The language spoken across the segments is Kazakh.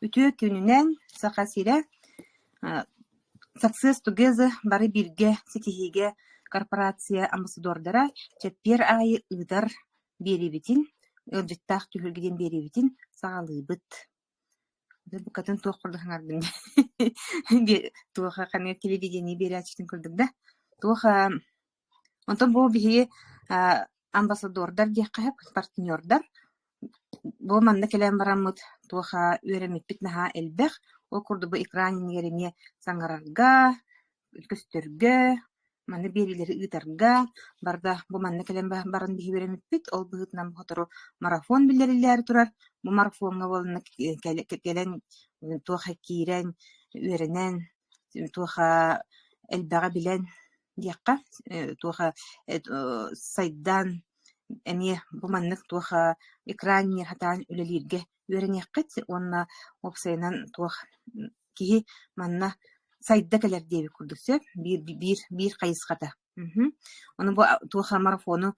Ütü күнүнен сакасыра Success Together бары бирге сетиһиге корпорация амбассадордара чеппер айы ыдар берибитин, ылжыттаах түһүлгиден берибитин сагалыыбыт. Бу катын туох курдухаңардын. Туоха каны телевидение берячтин курдук да. Туоха онтон бу биһиги амбассадордар диэххэп партнердар. Бу манна келен бараммыт туоха үөремиппит наһаа элбэх. Ол курдубу экранин ереме саңарарга, көстөргө, манна берилери ыытарга, барда бу манна келен барын биһи үөремиппит, ол быһытынан хотору марафон биллерилээр турар. Бу марафонга болна келен туоха киирен, үөренен, туоха элбэҕэ билен диэхха, туоха сайдан эмиэ бу маннык туоха экранин хатаан үлэлиирге үөренеэххит, онна опсайынан туох киһи манна сайда келер диэби курдук сөп, биир хайысхата. Оны бу туоха марафон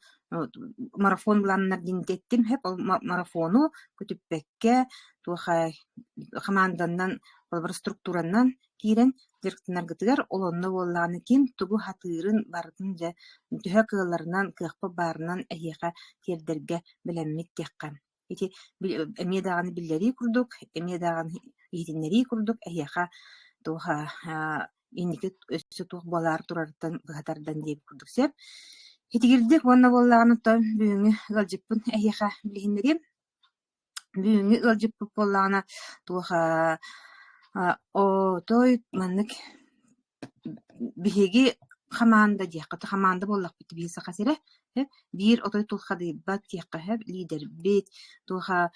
буланнар динтеттим хеп, ол марафону көтүппекке туоха команданан болбор структуранан киирен директорнаргытыгар олонно боллааны ким тугу хатыырын бардын же төһө кыаларынан кыахпа баарынан эһиэхэ тиэрдерге билэммит диэххэ. Ити эмиэ даганы биллери курдук, эмиэ даганы иитиннери курдук, эһиэхэ туоха инники өссө туох буолаар турарытын быһатардан диэби курдук сөп. Итигирдик уонна буоллаанытон бүгүҥү ылдьыппын эһиэхэ билиһиннери. Бүгүҥү ылдьыппыт буоллаана туоха той маннык биһиги хамаанда диэххэ, хамаанда буоллахпыт биһи сахасыра. Биир отой тулхадыйбат диэххэ лидер бит, туоха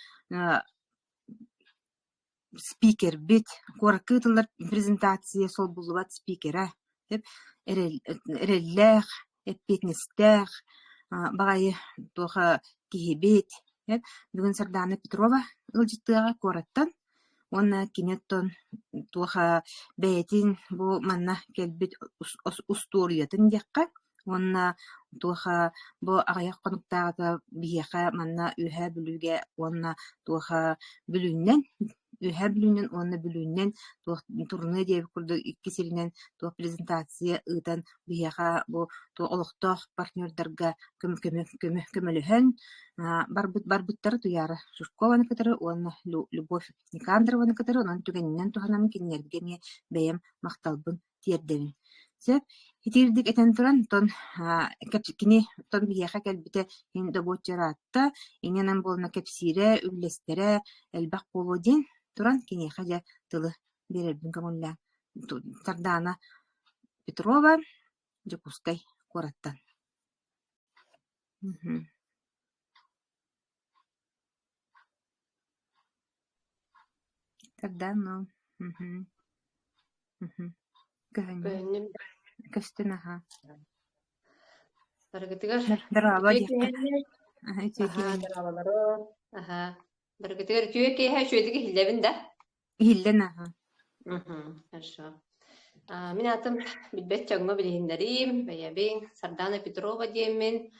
спикер бит, куораккыытылар презентация сол буллубат спикера, эреллээх, эппетнестээх, багайы туоха киһибит, бүгүн Сардаана Петрова ылдьыттыаҕа куораттан, онна кинеттон туоха бэйэтин бу манна келбит усториятын диэххэ, онна туоха бу аҕайах конуктаата биэхэ манна үөһэ бүлүүгэ, онна туоха бүлүүннэн онна бүлүүннэн туох турны диэби курдук икки сиринэн туох презентация ыытан биэхэ бу туох олохтоох партнердарга көмөлөһөн барбыттары туяра Шушкованы кытары, онна Любовь Никандрованы кытары, онон түгэннэн туханам киннергене бэйэм макталбын тиэрдебин. Сөп, хитирдик этен туран тон кини тон биэхэ кэлбите ин добочараатта, иненен болна кепсире, үллестере, элбах болодин туран кинеха же тылы берербин көмөллә. Сардаана Петрова Жукускай кураттан. Сардаана. Көхөннү. Көстүн аха. Баргытыгар. Дараба диэхэ. Баргытыгар түйөкке хэшөдүгү хиллебин да. Хиллен аха. Хорошо. Мен атым билбет чагыма билиһиннерим, бэйэбин Сардаана Петрова диэммин,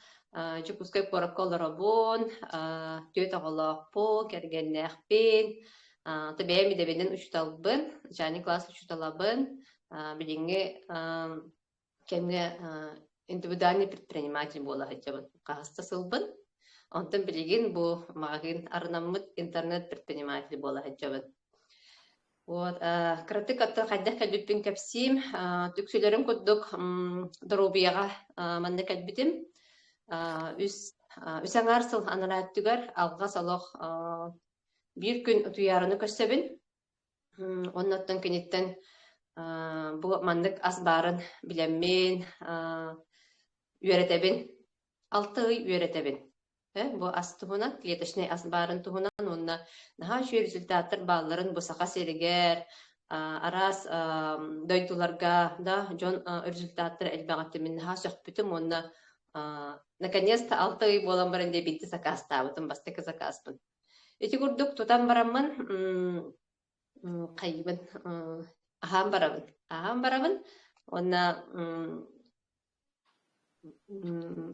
Жукускай коракколоробун, түйөт оголооппу, кергеннэхпин, табэйэми дебенен учуталбын, жаны класс учуталабын, билиңи кемге индивидуальный предприниматель буола хачабын, каста сылбын. Онтон билигин бу магин арнаммыт интернет предприниматель буола хачабын. Вот, кратык аттар хайдах кэлбиппин кэпсим, түксүлөрүм куддук дорубияга манна кэлбитим, үсаңар сыл анараттыгар алга салох бир күн туярыны көссөбүн, оннаттан кенеттен бу маннык ас барын билеммен, үөретебин, 6 ый үөретебин. Бу ас туһунан, клеточный ас барын туһунан, онна наһаа шүй результаттар балларын бу саха серигер, арас дойдуларга да жон результаттар элбагаттымын наһаа сөкпүтүм, онна наконец-то 6 ый болан барын де битти закастабытым, бастыка закаспын. Эти курдук тутан бараммын, кайбын, ахам барабын, онна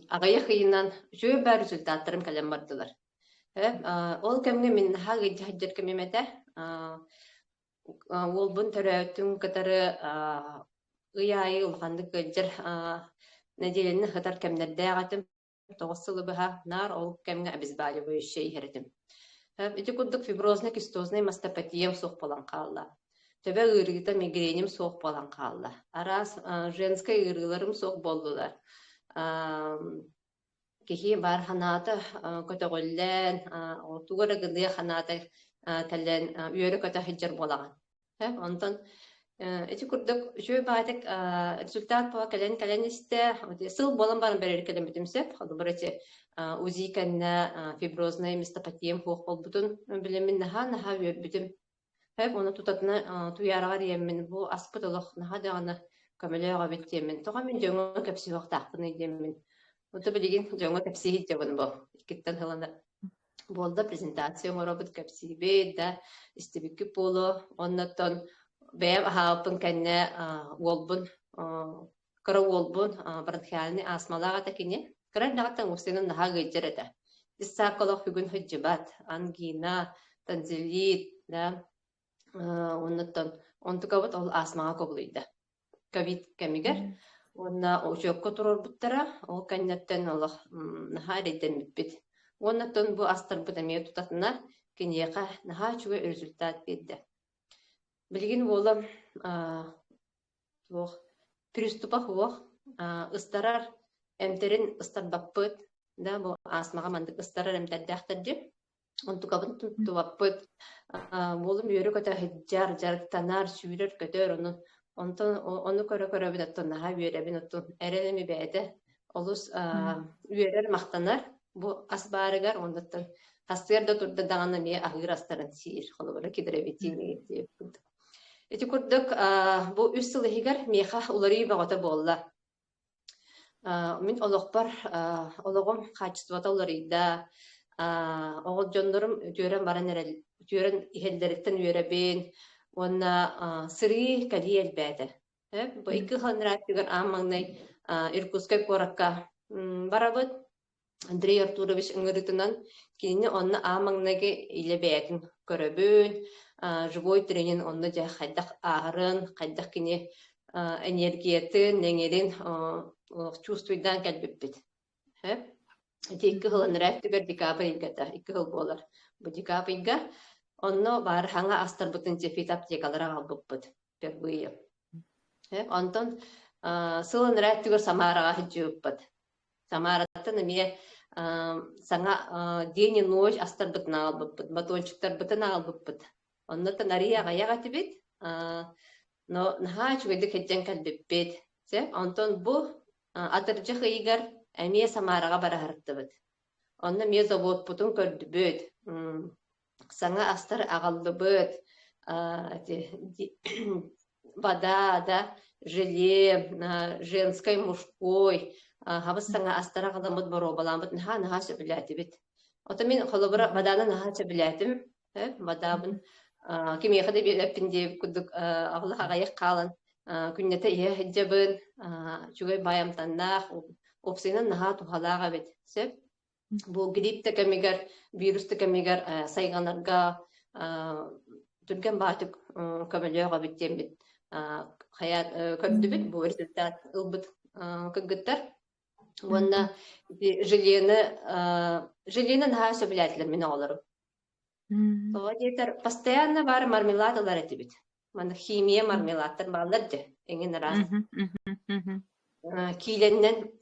агая хыйынан жөө бар результаттарым калем бардылар. Ол кемге мен хага хаджар кемемете ол бун төрөтүн кытары ыяйы улханды кылжыр неделени хытар кемнердээҕатым тоҕоссылы быха нар ол кемге обезболивающий херетим. Эти курдук фиброзный кистозный мастопатиям суох болан хаалла. Төбө ырыгыта мигреним суох болан хаалла. Арас женская ырыларым суох болдулар. Кихи бар ханата көтөгөллен тугара гылыя ханата кэллен үөрө көтө хиджер болаган. Онтон эти курдук жөө баатык результат по кэлен исте сыл болан барын берер келен битимсеп халбырыти узи кэнна фиброзный мастопатиям хуох болбутун билемин наха үөрбүтүм. Оны тутатына туярагар еммин бу аспытылык наха дагана көмөлөөгө биттемин. Тога мен жөңө кепсиок тахпын идеммин. Вот билигин жоңго кепсиит жабын бу. Икиттен хылана болда презентация моробут кепсибе да истебикки поло оннотон бэм хаапын кэнне волбун кыра волбун бронхиальный астмалага такине кыра дагаттан усенин наха гыйжерете. Иссаколох бүгүн хыджыбат, ангина, танзелит да оннотон онтукабыт ол астмага коблуйда. Ковид кемигер онна очокко турор буттара ол каннаттан олох наха реден бит. Оннотон бу астар бутамия тутатына киньяка наха чуга результат берди. Билгин болом туох приступа хуох ыстарар эмтерин ыстарбаппыт да бу астмага мандык ыстарар эмтердахтырды. Онтукабын туттубаппыт болум үйөрү көтө жар танар сүйрөр көтөр onu körö bir attın ha üyerebin attın erenemi beyde olus üyerer mahtanar bu asbarıgar ondattan hastayarda turda dağına niye ahir astarın sihir halıbara kidirebitini diye. Eti kurduk bu üst yılı higar miha uları bağıta bolla. Min oloqpar oloğum kaçtıvata uları da oğul jonlarım üyeren baran erel üyeren ihelleritten üyerebin Ona seri kali elbette. Bu iki hanratigar amangay irkuskay korakka barabut Andrei Arturovich ingiritinan kini onna amangnage ilebeykin köröbün живой тренин onna ja хайдах арын хайдах kini энергияты неңерин чувствуйдан калбиппит. Эти iki hanratigar декабрьгата iki хыл болар. Bu декабрьга Онно бар ханга астар бутын жефит аптекалара албыппыт впервые. Онтон сылын рәттүгөр Самарага хиджуппыт. Самараттан эме саңа день и ночь астар бутын албыппыт, батончиктар бутын албыппыт. Оннотон ария гаяга тибит, но наха чугайдык хеджен калбиппит. Онтон бу атыржы хыйгар эме Самарага бара харыттыбыт. Онно ме завод бутын көрдүбөт. Саңа астар агаллыбыт, вода, да, желе, женской, мужской, хабыс саңа астар агаламыт боробаламыт, наха сөбіләті бит. Ота мен қолыбыра воданы наха сөбіләтім, водабын, кемеқады белеппінде күдік ағылы ағайық қалын, күннеті ие хеджабын, жүгай байамтаннақ, опсайынан наха тухалаға бит, сөп. Бу грипп кемигер, вирус кемигер сайганарга түрген батык көмөлөөгө биттен бит. Хаят көрдүбүт бу результат ылбыт кыгыттар. Онда желені наха сөбүләтилер мен оларым. Тоа жетер постоянно бар мармеладалар этибит. Мана химия мармеладтар балдар же. Эңин раз. Киленнен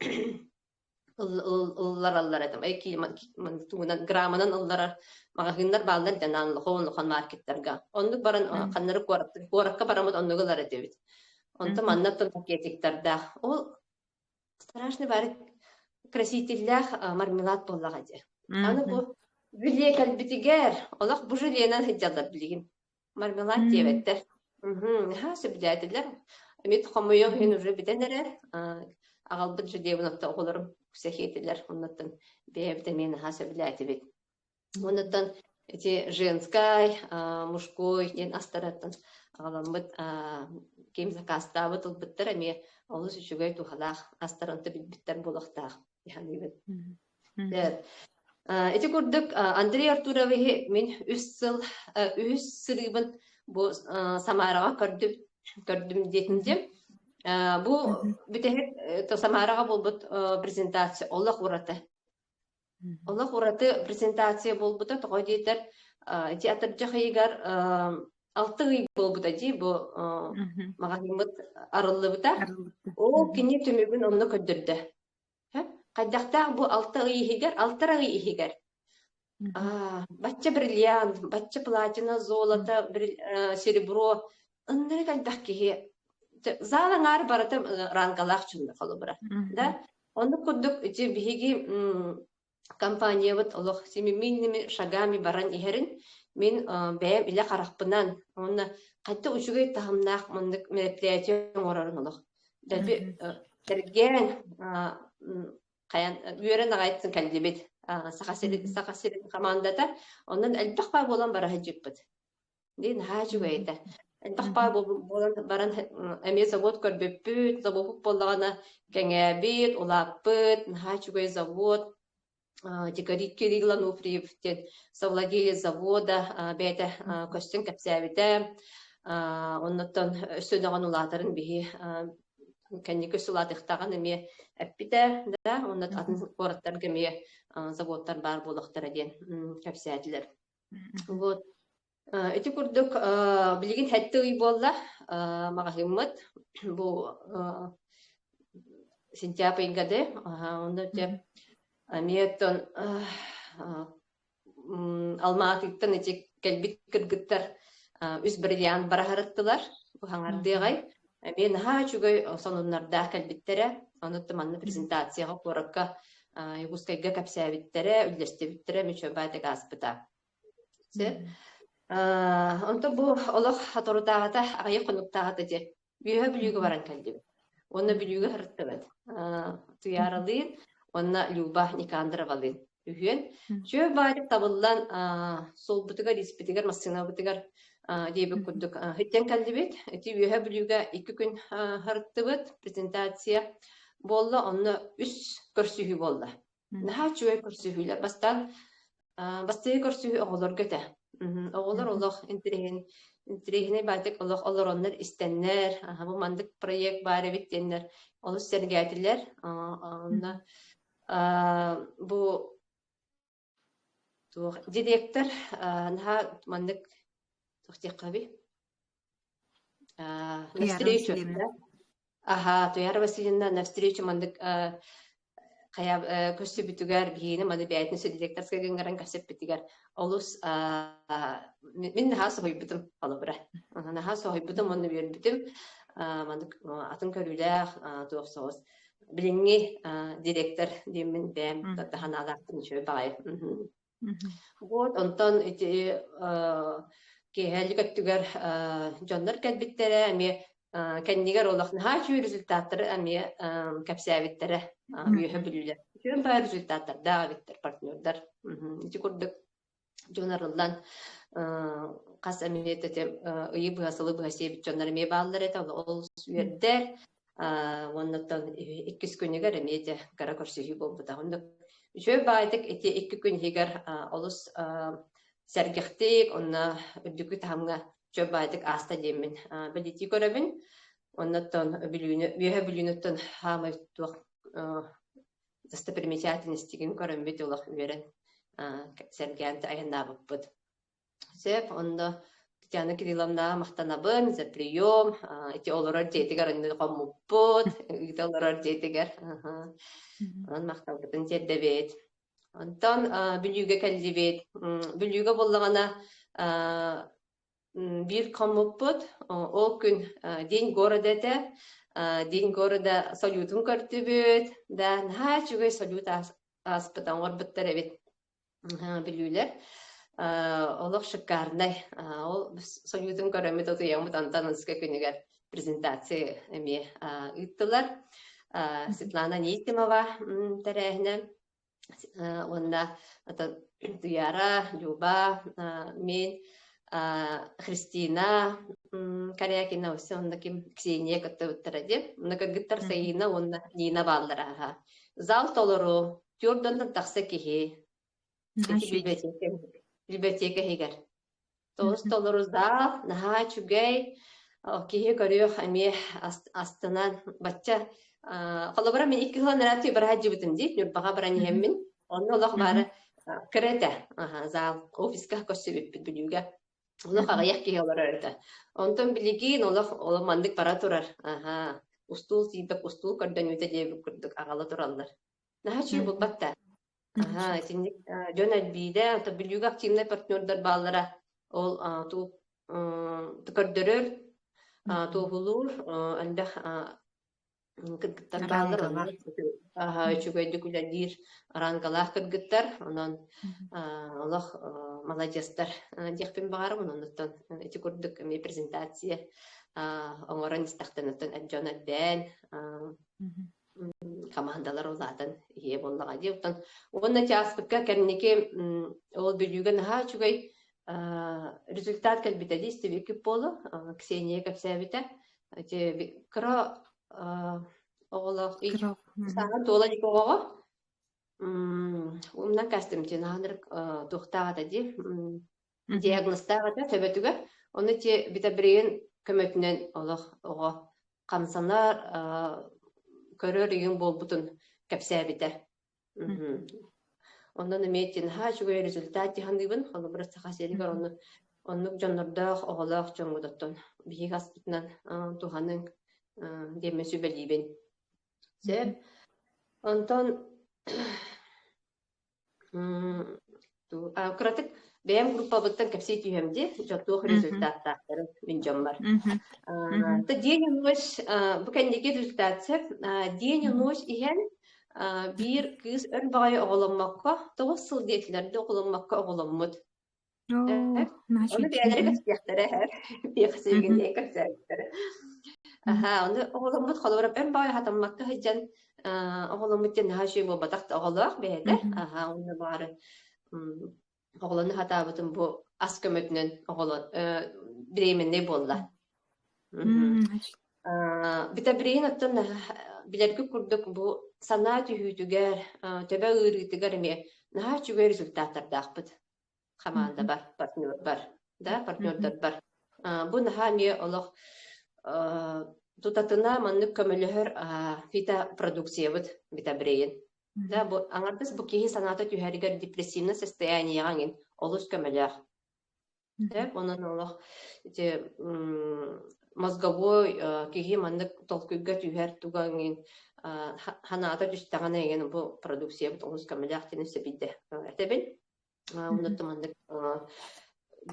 ыллар этим. Эки тугунан грамманан ыллар магазиндар балдар жанан лохон маркеттерга. Ондук баран каннары коракка барамыт ондугулар этибит. Онта маннаттан пакетиктерде. Ол страшный бар красителлях мармелад боллага же. Аны бу Биле калбитигер, олах бу желенан хиджалар билигин. Мармелад дебеттер. Ха сөбдәтеләр. Мит хомойо хин уже битенер. Агалбыт жедебен атта огларым күсәхетеләр. Оннан бебде мен ха сөбдәте бит. Оннан эти женской, мужской ден астараттан агаламбыт кем заказта бутыл биттер эме олус үчүгөй тухалах астаранты биттер булактак. Яни бит. Эти курдук Андрей Артурович мен үс сырыбын бу Самараға көрдүм детинде. Бу бүтәһек Самараға болбут презентация Оллах ураты. Оллах ураты презентация болбута тоҕой диетер театр жахайгар 6 ый болбута ди бу магазинмыт арыллыбыта. Ол кине түмүгүн онно көддөрдө. Кайдактаах бу 6 ый ихигер, 6 ый ихигер. Бачча бриллиант, бачча платина, золото, серебро. Онны кайдак киһи залаңар барата рангалах чунда холобра. Да? Онны курдук ити биһиги компания вот олох семиминними шагами баран ихерин мен бәйм иле карахпынан онна кайта учугай тахамнах мындык мероприятие орарын олох. Дәби терген каян үйрен агайтсын калдебет сахасирин командата оннан элбахпай болан бара хаҗиппит. Дин хаҗуайта. Элбахпай болан баран эме завод көрбөппүт, завод боллагана кеңәбит, улаппыт, хаҗуай завод Кирилл Ануфриев, совладелец завода, бәйті көстен кәпсәбіті, оннаттан өсөдіған улатарын бейі кәнекі сұладықтаған әме әппіті, оннат атын қораттар кәме заводтар бар болықтар әден кәпсәділер. Өті күрдік білген хәтті үй болла, мағахиммат, бұл сентябрь айгады, онда Миеттон Алматыттан этик келбит кыргыттар үс бриллиант барахарыттылар ухаңардыгай. Мен чугай сонуннарда келбиттере, онутты манны презентацияга коракка югускайга капсабиттере, үллестебиттере мечө байтак аспыта. Онто бу олох хаторутагата агай конуктагата же бүйө билүүгө баран келди. Оны билүүгө харыттыбат. Туяралыын Онна Люба Никандровалын үйен. Жөө барып табылдан сол бутыгар, испитигар, массына бутыгар дейбі күрдік. Хеттен кәлдібет, әті үйе білуге 2 күн харыттыбыт, презентация болды, онны үс көрсүйі болды. Наха чуай көрсүйілер. Бастығы көрсүйі оғылар көті. Оғылар олық интерегіне бәтік олар онлар істенлер, бұл мандық проект бары біттенлер, олы сәргәтілер, онна бу директор наха мандык тохтекаби навстречу Туяра Васильевна навстречу мандык кая көсү бүтүгөр бийини маны бәйтнесе директорская гыңгаран касеп битигер олус мен наха сойбутум алыбыра наха сойбутум оны бербитим мандык атын көрүләр туоксоос Билинги директор демин бэм таханалактын чөй багай. Вот онтон ити кехеликөттүгөр жоннор кэлбиттере ами кэннигер олохна хачу результаттары ами капсабиттере үйө билүлөр. Чөй баа результаттар дагыттар партнердар. Ити курдук жонорулдан кас аминететем ыйы быасылы быасебит жоннор эме баалар эте ол сүердер оннаттан 2 күнігер әмейді қара көрсүйі болбыда. Жөй байтық әте 2 күн егер олыс сәргіқтік, онна үрдікі тағымға жөй байтық аста демін білеті көрабін. Оннаттан бүйе білінеттен хамай туақ достопримечательностігін көрінбет олақ үйерін сәргіянты айына бұппыд. Сөп, онда Татьяна Кирилловна мақтанабын, за прием, эти олорар жетігер, оны қомуппыд, эти олорар жетігер. Он мақтабытын жердебет. Онтан бүліге кәлдебет. Бүліге болағана bir қомуппыд, ол күн день города, день города салютын көртібет, да наға жүгей салют аспыдан орбыттар әбет бүлілер. Олық шыққарынай, ол союзым көрімет оты яңмыт антанынсқа күнігер презентация әме ұйттылар. Светлана Нитимова тәрәхіне, онда Туяра, Люба, мен, Христина Корякина, онда кем Ксения көтті өттірәді. Онда көгіттар сайына, онда Нина балдыра. Зал толыру, түрдіңді тақсы кеге. библиотека хигер. Тоос толорузда, наха чугай, кихи көрүөх ами астынан батча. Колобара мен 2 жыл нарати бара жибитим ди, нурбага бара нехеммин. Онно олох бары керете, зал офиска көсөбүп билүүгө. Олох агаяк кихи олар өрдө. Онтон билигин олох мандык бара турар. Устул сийбек устул көрдөн үтө дебик күрдүк агала тураллар. Наха чүй бул батта. Этинник жөн элбиде, ото билүүгө активный партнердер баалара ол ту көрдөрөр, туһулуур, андах кыргыттар баалар, үчүгөйдү күләдир, арангалах кыргыттар, онон олох молодецтар дехпин багарым, оннуттан эти курдук эми презентация, оңорон истахтанаттан Джон Бен, командалар олатын ие боллага ди. Онна часпыкка кернеке ол билүүгө наха чугай результат кэлбите ди стебеки полу Ксения Капсябита те кро оголох и сага тола дикого умнан кастым те наныр тухтага ди диагностага төбөтүгө оны те битабрейин көмөтүнөн олох ого камсанар көрөр үйүн болбутун Капсябита. Ондан эметтен чугай результат дихандыбын, холобра сахасеригер оннук жоннордох оголох жоңгудоттон биһиг аспытынан туханын демесү белибин. Сеп онтон кратык бэм группабыттан кепсей түйемди жоттуох результаттактарын мен жоммар. Та день ночь бу кандики результат сеп день ночь иһен бир кыз өр багай оголоммакка, 9 сыл детлерде оголоммакка оголоммут. Оны бәлерек әспектәре һәр бехсегенде кәсәттәре. Оны оголоммут холорап өр багай хатаммакка һәҗән оголоммуттен һәши бу батакта оголак бәдә. Оны бары оголонны хатабытын бу аскөмөтнән оголон бременне болла. Битабрейн аттан билерге курдук бу санаа түйүтүгер, төбө ырытыгар эме наха чугай результаттар дакпыт. Команда бар, партнер бар, да, партнердер бар. Бу наха не олох тутатына маннык көмөлөһөр фита продукция бут битабрейн. Да, бу аңардыс бу кихи санаата түйәргер депрессивный состояние аңин олус көмөлөөх. Да, онон олох мозговой кихи маннык толкуйга түйәр тугаңин ханаата түстәгән еген бу продукция бут олус көмөлөөх тенесе бидде. Этебин оннуттамандык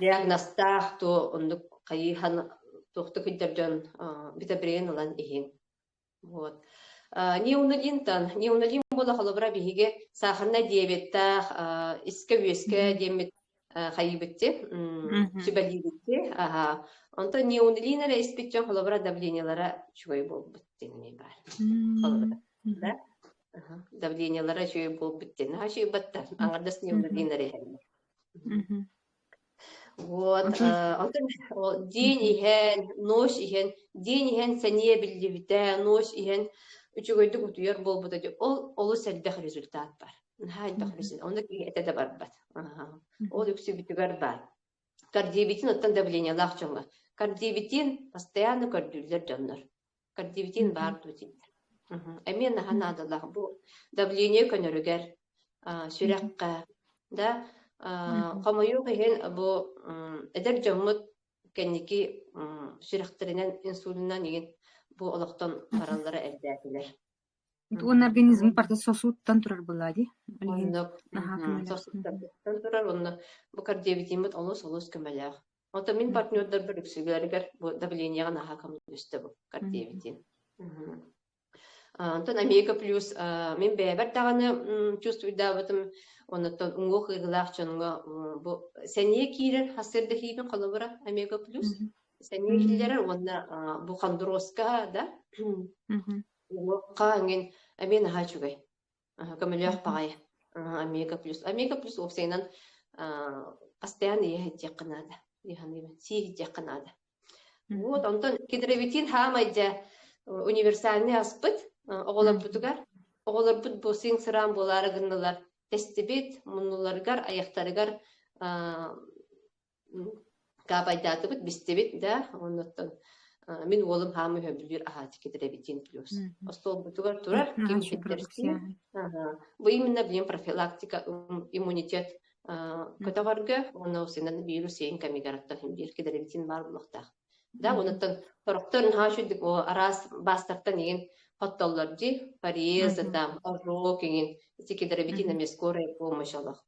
диагностах то ондук кайхан тохты киддерден битабрейн алан иһин. Вот. Неунадин бола холобра биһиге сахарна диабетта иске үескә демет хайбетте сибалибетте. Онта неунадинара испитчен холобра давлениялара чугай болбут дегене бар. Холобра. Да? Давлениялара чугай болбут дегене. Хаши батта аңардас неунадинара. Вот, день иһен, ночь иһен, день иһен сәния билдибите, ночь иһен үчүгөйдүк утуяр болбута деп, ол сәлбэх результат бар. Хайбэх результат, онда эте да бар бат. Ол үксү битүгөр бар. Кардиобетин оттан давление лахчонга. Кардиобетин постоянно көрдүлөр жоннор. Кардиобетин бар дутин. Эмен наханадалах бу давление көнөрүгөр, сүрөккө, да, Камаю кайын бу эдер жоммут кенники сүрәктеринен инсулиннан деген бу олоктон бараллары элдәтилер. Он организм парта сосудтан турар була ди. Сосудтан турар онна бу кардиобетимит олус көмөлөк. Ото мин партнердер бир үксүгәргәр бу давлениега наха камдысты бу кардиобетин. Антон Омега плюс мен бәбәр таганы чувствую да бутым оннан уңгы хыгылак чонга бу сәния кирен хасырда хибин колобра Омега плюс сәния килләр онна бу хондроска да уңгы нген мен хачугай көмөлөк багай Омега плюс опсайнан постоянно ехать якынада яханы сиги якынада вот онтон кедреветин хамайда универсальный аспыт оголор бутугар оголор бут босин сыран болары гыннылар тестибит, муннуларгар, аяқтарыгар кабайдатыбыт, бистебит, да, онноттон мен олым хамы хөбүлүр ахати кедеребитин плюс. Остол бутугар турар, ким хиддерси. Бу именно блин профилактика, иммунитет көтөгөргө, оны сенен вирус эйин камигараттан бир кедеребитин бар булукта. Да, онноттон тороктон хашудик о арас бастартан еген хоттоллор ди, порезы там, ожог еген, кедеребитин эмес скорая помощь алах.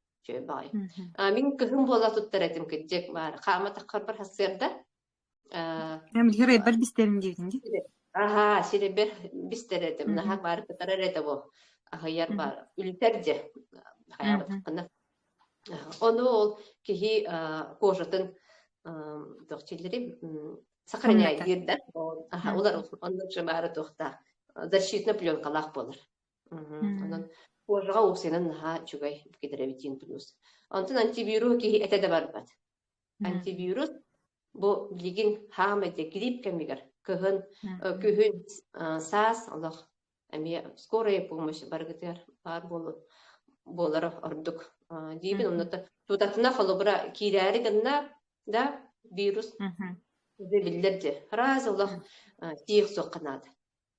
Бай. Мен кыһым буола туттар этим кыджек бар. Хама таккар бар хассерда. Hem bir bir bisterim diyordun değil. Aha, siribir bistere etим. Nahak бар кытарар эте бу. Ахаяр бар. Үлтерде. Хая баткана. Onu ол кихи кожатын докчилери сохраняет дирдер. Аха, улар ондан шабары тохта. Защитный пленкалах болар. Онан кожага усенен наха чугай кедеребитин плюс. Онтон антивирус кихи эте де барбат. Антивирус бу билигин хамете грипп кемигер. Күһүн сас аллах эми скорая помощь баргытыр бар болар ордук. Дибин онда тутатына холобра кирәри гынна да вирус билдерде. Раз аллах тиек сокканады.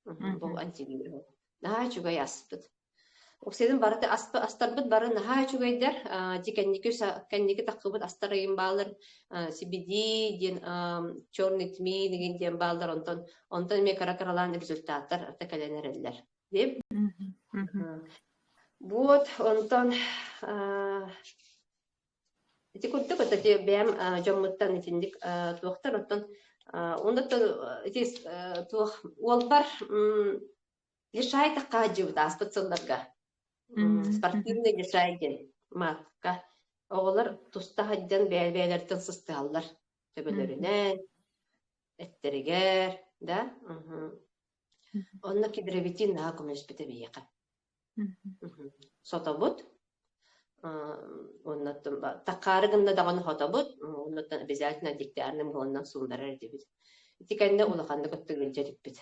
Бу антивирус. Наха чугай аспыт. Окседин барыты астарбыт бары наха чугайдар кенники такыбыт астарайын балыр CBD ден черный тми деген ден балыр онтон ме каракаралан результаттар текеленерелер. Деп? Вот, онтон эти курты кутати бэм жоммуттан итиндик туохтар онтон ондото этис туох уолбар лишай таккаажыбыт аспытсылларга. Спортивный лишайген матка. Оғылар туста хаджан бәлбәлерден сысталлар. Төбөлөрүнен, эттеригер, да? Онна кидеребитин наға көмес бите бейеқа. Сотобут. Оннаттын ба. Тақарыгында дағаны хотобут. Оннаттан обязательно диктарным ғылынан суындарар дебит. Итикәнде улақанды көттігіл жеріп бит.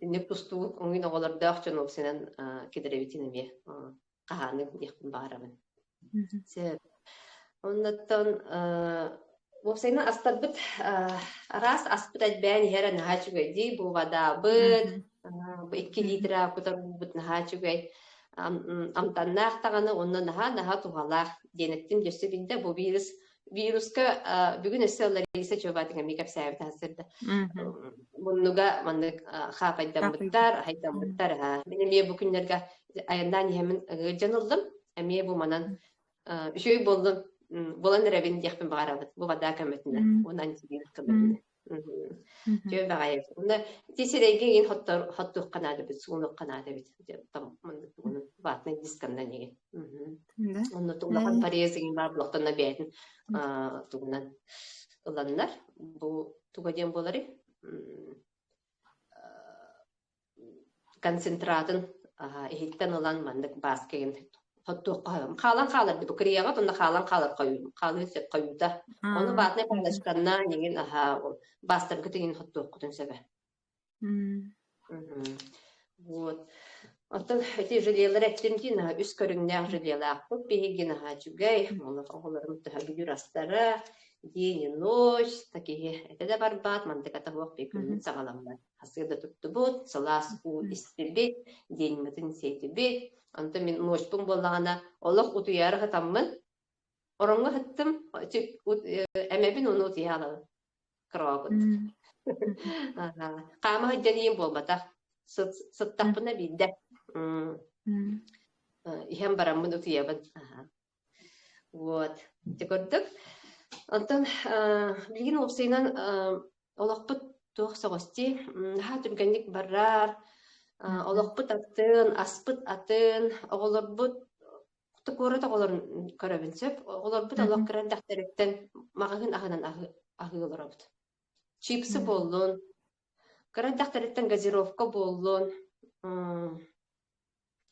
Нек тусту оңин оголар дақчын оксенен кедеребитин эме каханы дехпин барамын. Сеп. Оннаттан оксенен астарбыт арас аспыт айтбән хера нахачугай ди бу вадабыт 2 литра кутарбыт нахачугай амтаннах таганы онна наха тухалах денеттин дөсө бинде бу вируска бүгүн эселлер исе чөбатыңа микап сәбит хасырда. Буннуга мандык хапайдамбыттар, хайдамбыттар. Мене бу күннәргә аяндан хемин жанылдым. Әме бу манан үшөй болдым. Болан рәбин дияхпен барабыт. Бу вада көмөтүнө. Онан сибир кылдым. Жөбө гайып. Онда тесерейге ген хоттук канады бит, суунук канады бит. Там мандык буну ватны дискандан неге. Онда туган порезин бар блоктан бәйтин. Тугунан ыланнар. Бу тугаден болары. Концентратын эхиттен ылан мандык бас кеген хоттук кайым. Калан бу криягат онда калан кайым. Калы сеп кайыда. Оны батны палашканна неген бастыр кетеген хоттук кутун себе. Вот. Оттан эти желелер эттимдин үс көрүңнәк желелак. Бу бегин чугай, оголорум тахабүр астара. День и ночь, такие, это да барбат, мантыката вок пекүн сагаламдар. Хасыда туттубут, салас у истилбет, день мытын сейтибет. Анта мен ночь пун боллагана, олох утуяры хатаммын. Оронга хаттым, эмебин уну утуялы. Крогут. Кама хаджанием болбата. Сыттаппына бидде. Ихем бараммын утуябын. Вот. Текордук. Антон билген опсайнан олақпыт тоқ соғысти, ха түргенлік барар, олақпыт атын, аспыт атын, оғыларбыт, құты көрі тоғыларын көрәбінсеп, оғыларбыт олақ кірен дәқтеректен мағағын ағынан ағыларабыт. Чипсы болуын, кірен дәқтеректен газировка болуын,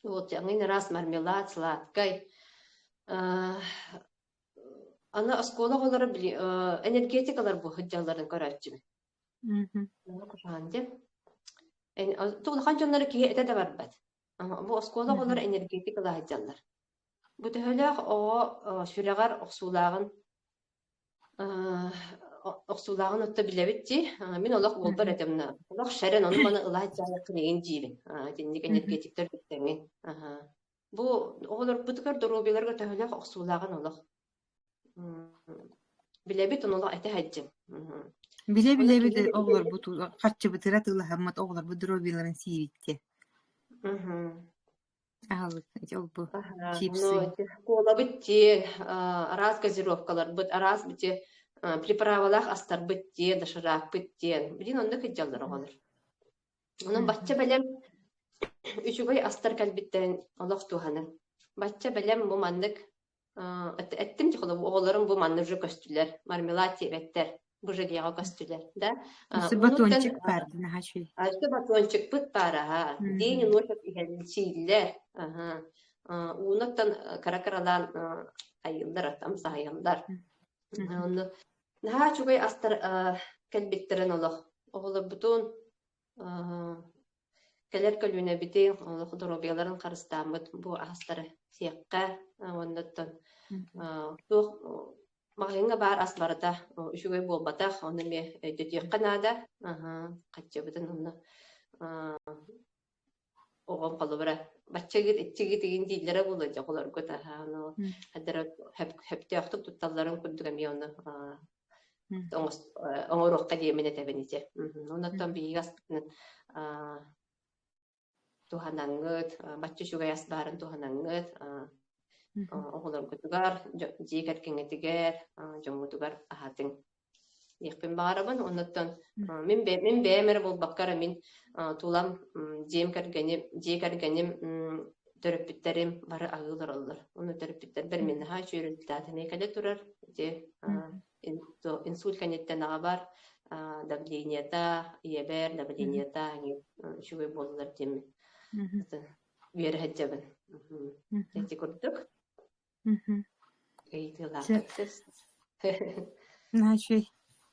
жаңын раз мармелад, сладкай, ана оскола олары энергетикалар бу хыджаларын көрәтчү. Кушанды. Тугулхан жоннары ки эте да барбат. Бу оскола олар энергетик лаһаджаллар. Бу төһөлөөх о сүрәгәр оксулагын отто билебитти. Мен олох болбар этемна. Олох шәрен оны маны лаһаджаллар кынеген жибин. Тинник энергетиктер биттеңин. Бу олар бутукар доробелерге төһөлөөх оксулагын олох. Билебит онолох эте хаджым. Биле оглар буту каччы бытыра тыла хаммат оглар будробиларын сиивитте. Ахал жолбу чипсы. Кола битти, араз газировкалар, бит араз битти приправалах астар битти, дашарак битти. Билин онда кыджалдар оглар. Онун бачча белем үчүгөй астар калбиттерин олох туханы. Бачча белем бу мандык эттим жохоло огларым бу мандыржы көстүлөр, мармелад тибеттер. Бужегияга көстүлөр, да? Батончик барды нахачы. Альты батончик бит бара, дени ночак игелчилер. Унаттан каракаралан айылдар, там сайылдар. Онны нахачугай астар келбиттерин олох. Оглар бутун келер көлүнө бити олох доробияларын карыстамыт бу астары сиякка оннаттан Магынга бар асбарата үшүгөй болбатах, оны ме дөтүк канада, каччыбытын онны огом калыбыра. Баччагыр итчиги деген дийлere болу жаколар көтө. Аны хадара хептяктык тутталларын көрдүгө ме оны оңорокка демене тебениче. Оннан бийгас туханаңгыт, баччы шугай асбарын туханаңгыт, оголор көтүгар, жигер кеңетигер, жомутугар ахатын. Якпен барабын, оннан мен бемер болбаккара мен тулам жегергеним төрөпүттерим бары агылар олар. Оны төрөпүттер бер мен ха чөйрөлтаты некеде турар. Инсульт канеттен ага бар, давленията, иебер, давленията, шугай болдылар теми. Бері хаджабын. Тәйті көрдік? Наче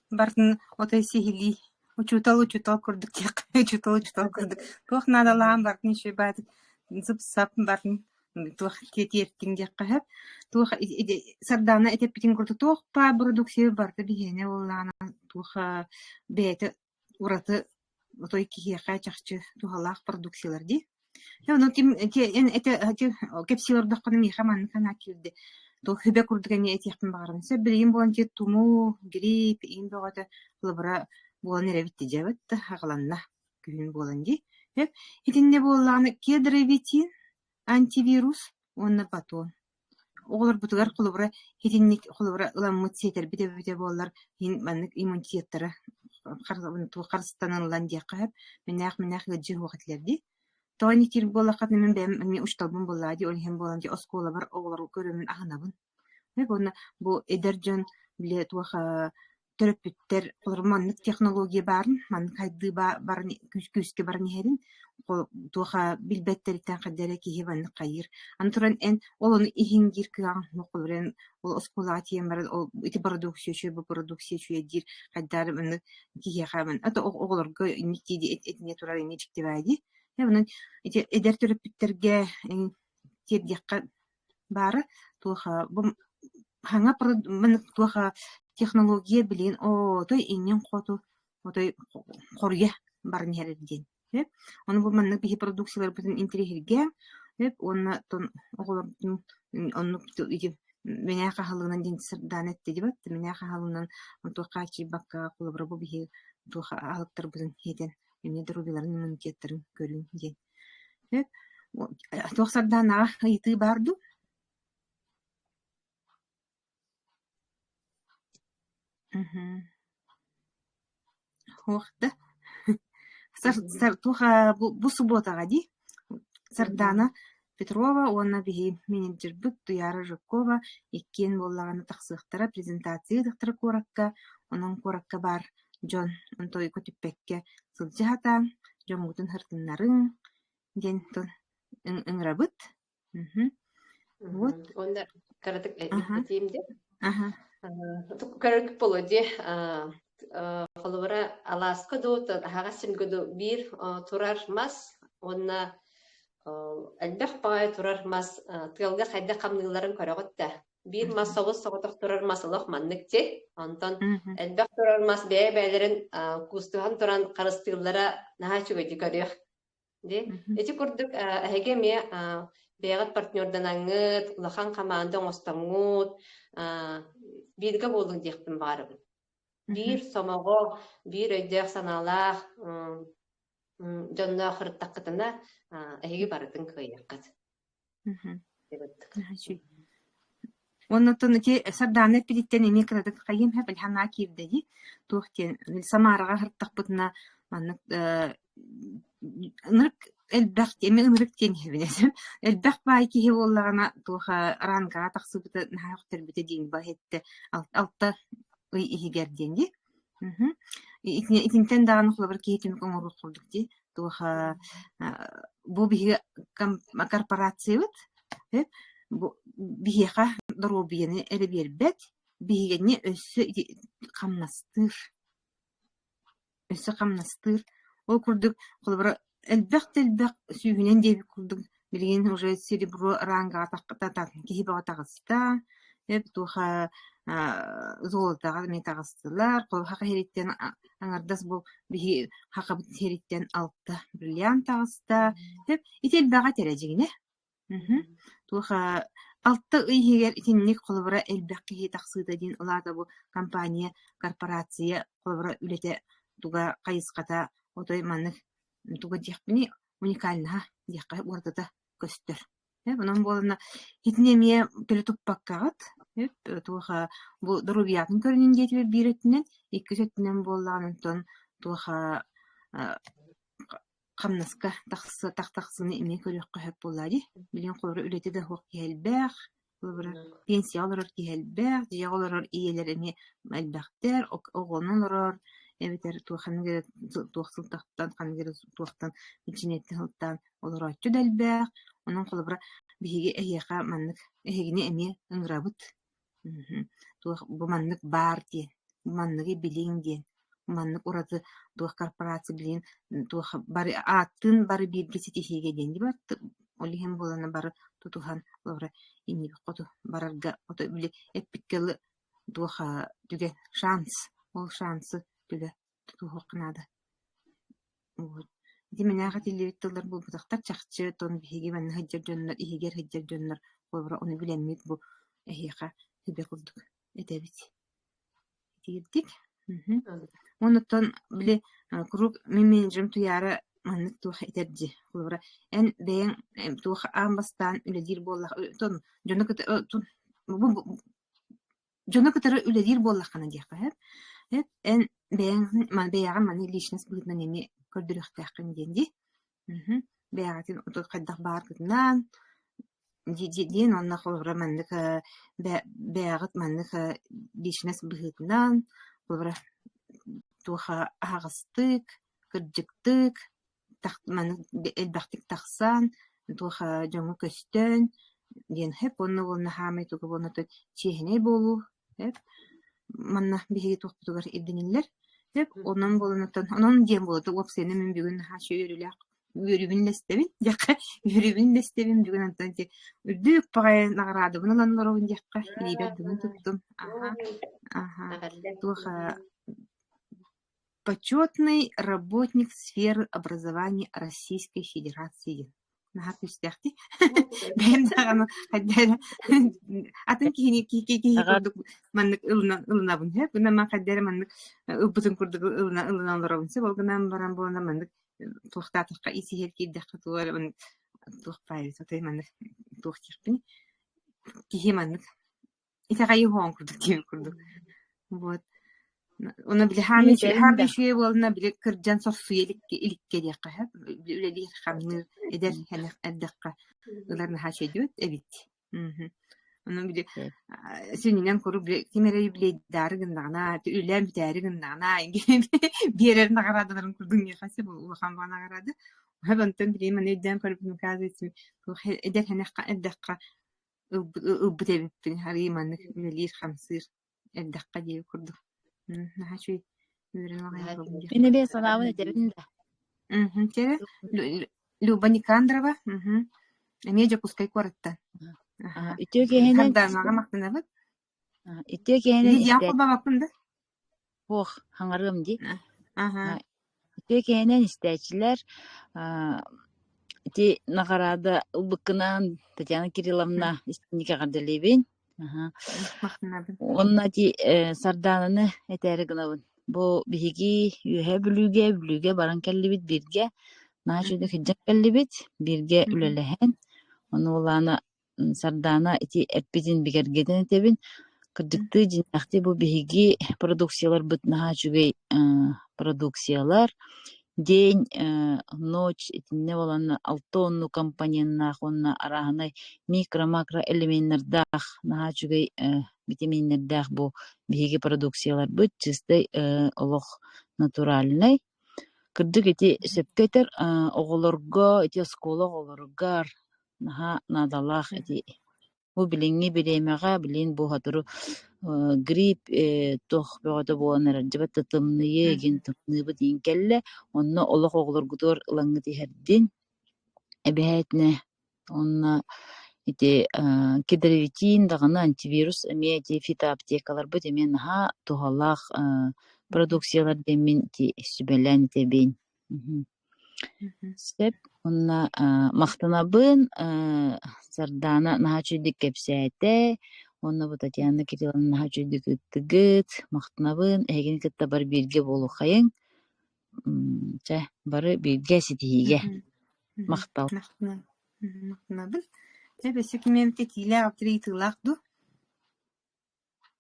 бартын отай сихили учутал көрдік тек учутал көрдік. Тух надалаан бартын еще бат зып-сап бартын тух кетертин дек кахап. Тух сардана этеп битин көрдік. Тух па продукция барты бигене оллана тух бәйті ураты отой кихеқа чақчы тухалақ продукциялар ди. Ну это кепсилар дакканы михаман кана кирди. То хебе курдгани этияхтын багарын. Се билим болан те туму, грипп, ин богата лабра болан ревитти жабат хагаланна күн болан ди. Хеп итинне болланы кедревитин антивирус онна батон. Оглар бутугар кулубра хитинник кулубра ыламмыт сетер бите боллар хин маннык иммунитеттері карыстанылан дияқап менах гыджы вакытлерди. Тони кир боллакат мен бем ушталбын боллади олхем боланди оскола бар оглар көрөмүн ахнабын. Бу бу эдержон биле туха төрөпүттер кулурманнык технология барын ман кайды барын күскө барын херин туха билбеттериттен кадере кихибанны кайыр. Антуран эн олону ихингир кыган нокулрен ол оскола атием бар ол ити продукция бу продукция дир каддар мен кихихамын. Ата огларга никиди этне турар нечиктебади. Яғни эдер төрөпүттерге тирдиякка бары туха бу хаңа туха технология билен той иннен коту той корге барын херден. Оны бу манны бихи продукциялар бүтүн интерьерге оны тон оголордун онну меня хахалынан дин сырдан этти дибат меня хахалынан туха чи бакка кулабра бу бихи туха алыктар бүтүн хеден Мне дробиларын иммунитеттерин көрүн ден. Тоқсардан айты барду. Хоқта. Туха бу субботага ди. Сардана Петрова, онна бихи менеджер бүт Туяра Жукова, иккен боллаганы тақсықтара презентация дықтыры коракка, онын коракка бар Джон онтой көтүппекке сылжата, жомутун хыртыннарын ден тон ыңрабыт. Вот. Онда каратык этимде. Карак полоди холовара Аласка до хагасим году бир турар мас онна элбэх баай турар мас тылга хайда камныларын көрөгөттө. Бир мас соғыс соғытық турар масылық маннык те. Онтон элбэх турар мас бәйлерин кустухан туран карыстыыллара наха чүгөйди көрөөх. Де, эти курдук әһеге ме бәйгат партнердан аңыт, улахан команда оңостамут, бирге болдың дияқтын барыбын. Бир сомого, бир өйдәк саналах, жонна хырттакытына әһеге барытын кыйяккат. Оннотон ити сарданы пидиттен эми кырадык кайым хэп илхана кирдеди. Туохтен Самарага хырттакпытына маннык нырк элбэх эми нырк тен хебинесем. Элбэх бай ки боллагана туха ранга таксыбыты нахактер бите дин бахетте алта игерденди. Итинтен даган хлобар китим коңор курдук ди. Туха бу биге корпорация бит. Биһиэха доробиэни эребиэрбэт, биһигэнни өссө хамнастыр. Ол курдук холбара элбэх сүүһүнэн диэби курдук билигин уже серебро ранга тақта кихибага тагыста, туха золотага ми тагыстылар, кол хака хериттен аңардас бу биһи хака хериттен алта бриллиант тагыста, ител бага тережигине. Туха алты ыйгер итинник колбара элбэкки таксыда дин улада бу компания, корпорация колбара үлете туга кайыската отой маннык туга дияхпини уникальна дияхка уордата көстөр. Bunun bolana hitnemiye pelotuppakkağıt. Tuha bu dorubiyatın körünün getip bir etinen, iki setinen bollanın tuha kamnaska taksını ime körükkü hep bolladi. Bilen kolları ületi de hoq gelbek, pensiya olurur gelbek, diye olurur iyeler ime elbekter, oğulun olurur. Evet, tuğanı tuğsıltaqtan, kanıgere tuğtan, içinetten hıltan olur açı delbek. Onun kolları bihi eheqa manlık, ehegini eme ıngrabıt. Bu manlık bar diye, bu manlığı bilin diye. Manlık orada tuğ korporasyon bilin, tuğ bari atın bari bir gesiti hege dendi var. Oli hem bolana bari tutuhan kolları ini kotu bararga oto bile epikkeli tuğ tüge şans, ol şansı tüge tuğ qınada. Dimene gatili bitler bu butaqtar çaqçı ton bihigi ben hajjar jonnar ihiger hajjar jonnar kolları onu bilenmit bu eheqa hebe kurduk edebit. Diydik. Ondan bile kuruk menajim tuyara manık tuğ eterci kolları en beğen tuğ ambastan üledir bollah ton jonakıtara üledir bollah kana diyaqa hep en beğen man beğen man lişnes bugün nemi kördürüktəqin dendi. Beğatin otur qaddaq barqından diyen onna kolları manlık beğat manlık lişnes bugündən kolları tuha ağıstık, kırcıktık, manlık elbaqtık taqsan, tuha jongu köstön, diyen hep onu hamay tuğu onu da çehine bolu, hep manna bihi tuğutugar ediniller. Hep onun bolunatan, onun diyen boludu, op seni min bugün ha şu yürübün lestevin, yakka yürübün lestevin bugün antan ki büyük paraya nağradı, bunu lan lorovun yakka, ilibet bugün tuttum. Tuha почетный работник сферы образования Российской Федерации. Нахапи стяхти. Бэм хаддара. Атын кини курдук маннык ылна бун хэ. Гына ман хаддара маннык ыбытын курдук ылна лоробунса болгунан баран болна маннык тухтатыкка исихер киддакка туар маннык тухпай сотой маннык тухтирпин. Кихи маннык итагайы хоон курдук ким курдук. Вот. Ona bile hami şey olna bile kırcan sofyelik ilikke diye kahab öyle değil hamir eder hani addakka onların her şey diyor evet. Ona bile seninle koru bile kimere bile dargındana öyle bir dargındana bir yerine karadıların kurdun ya hasi bu ulan bana karadı. Hep anten bile man edden korup mukazesi eder hani addakka ubde bir hariman öyle hamsir addakka diye kurdu. Beni bir sanavın edebinde. Люба Никандрова. Медиа пускай коротта. Үтө кеһенен Сарданаға мақтанабыт. үтө кеһенен Лидия истэ қолба бақпын да. ох хаңарым ди. Ага. Үтө кеһенен истәчләр ти нагарада убыккынан Татьяна Кирилловна истиннике гардалебин. Мақтанабын. Онна ти сардананы этәре гынабын. Бу биһиги үһә бүлүгә баран келлибит бирге. Наачуды хиджак келлибит бирге үлелеһен. Оны улана сардана ити эрпитин бигергеден этебин. Кырдыкты жинахты бу биһиги продукциялар бут наачугай продукциялар. День, ночь, итинне боланна алтонну компанияннах онна араханай микро-макро элементнердах наачугай витаминнердах бу биһиги продукциялар бут чистой олох натуральный. Кырдык ити сөпкетер оголорго ити оскола оголоргар наха надалах ити бу билинги биремега билин бу хатыру грипп тох бөгөтө буонер жабат тымные ген тымны бу дин келле онно олох оголоргутор ылаңы тиһердин эбээтне онна ити кедровитин дагана антивирус эми фитоаптекалар бу демен наха тухалах продукциялар демин ти сүбелен тебин. Степ онна мактанабын сардана нахачудик кепсәте онна бу Татьяна Кирилловна нахачудик ыттыгыт мактанабын эгин кытта бар бирге болу хайын бары бирге ситиге мактал Мақтанабын. Себесі кемем тетиле аптыры итылақты.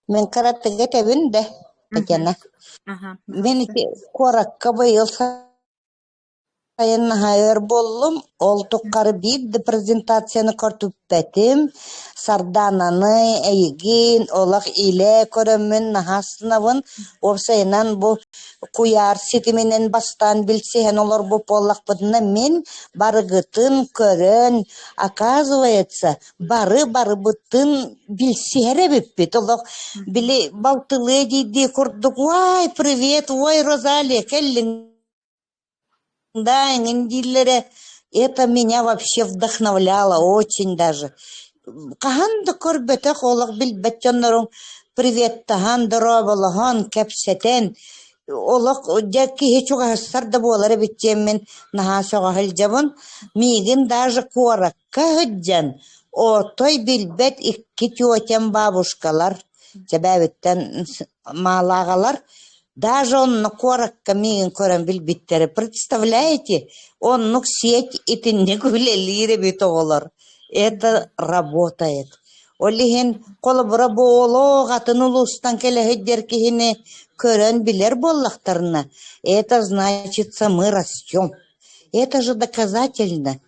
Мен караттыга тебин де, Татьяна. Мен коракка быйыл сайын хайыр боллум, ол туққары бирді презентацияны кортуппетим, сардананы, эйгин, олақ иле көрөмін нахасынавын, опсайынан бұл куяр сетименен бастан билсеген олар бұл поллақ бұдына мен барыгытын көрін, оказывается, бары бұттын билсере біппет, олақ білі балтылы дейді құрдық, ой, привет, ой, Розалия, келлин. Да, индилере, это меня вообще вдохновляло очень даже. Каханда корбете холок билбеттеннорун привет тахан дроболохан кепсетен. Олок дяки хечуга сарда болары биттеммен нахасога хылжабын. Мигин даже коракка хыджан. О той билбет икки тётем бабушкалар, себебиттен малагалар. Даже он на коракка мигин коран билбиттери. Представляете? Он ну сеть и не гулели ребятолар. Это работает. Олихин колобра боло гатынулустан келехеддер кихине көрөн билер боллахтарына. Это значится мы растем. Это же доказательно.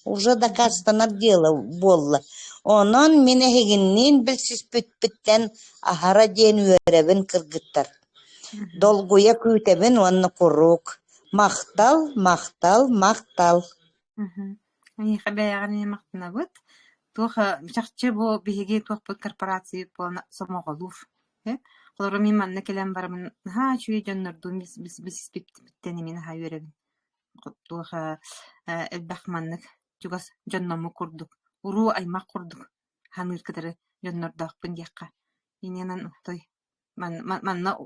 Уже доказано дело болла. Онон минехигиннин билсиз бүт-бүттен ахара ден үеребин кыргыттар. Долгуя күтебин онны курук. Мақтал. Ани хабаяганы мақтанабыт. Тоха чакчы бу биһиги тохпут корпорация по самоголур. Колор мен манна келем бармын. Чуй жоннорду biz биттени мен хайыребин. Тоха элбахманнык чугас жонному курдук. Уру аймак курдук. Ханыр кытары жоннордакпын дияққа. Иненен той манна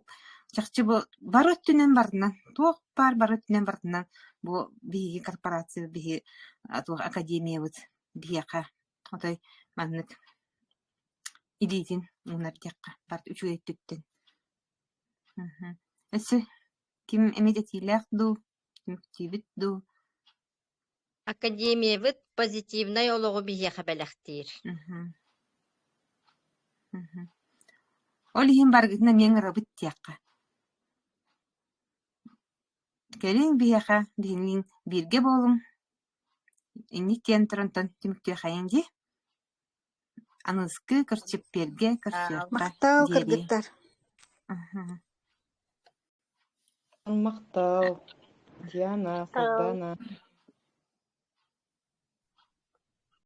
чакчы бу бар өттүнөн бардынан. Тох бар өттүнөн бардынан. Бу биһиги корпорация биһи академия бут дияққа. Отой маннык идитин унар дияққа. Барт үчү өттүттен. Эссе ким эмедетилек ду, ким тибит ду. Академия вит позитивный ологу бие хабелехтир. Олихин баргытна мен рабыт тияққа. Келин бияқа бигин бирге болун. Инни тентронтон тимүктө хайынди. Аныскы кырчып берге кырчыпка. Мактау кыргыттар. Мактау. Диана, Сардана.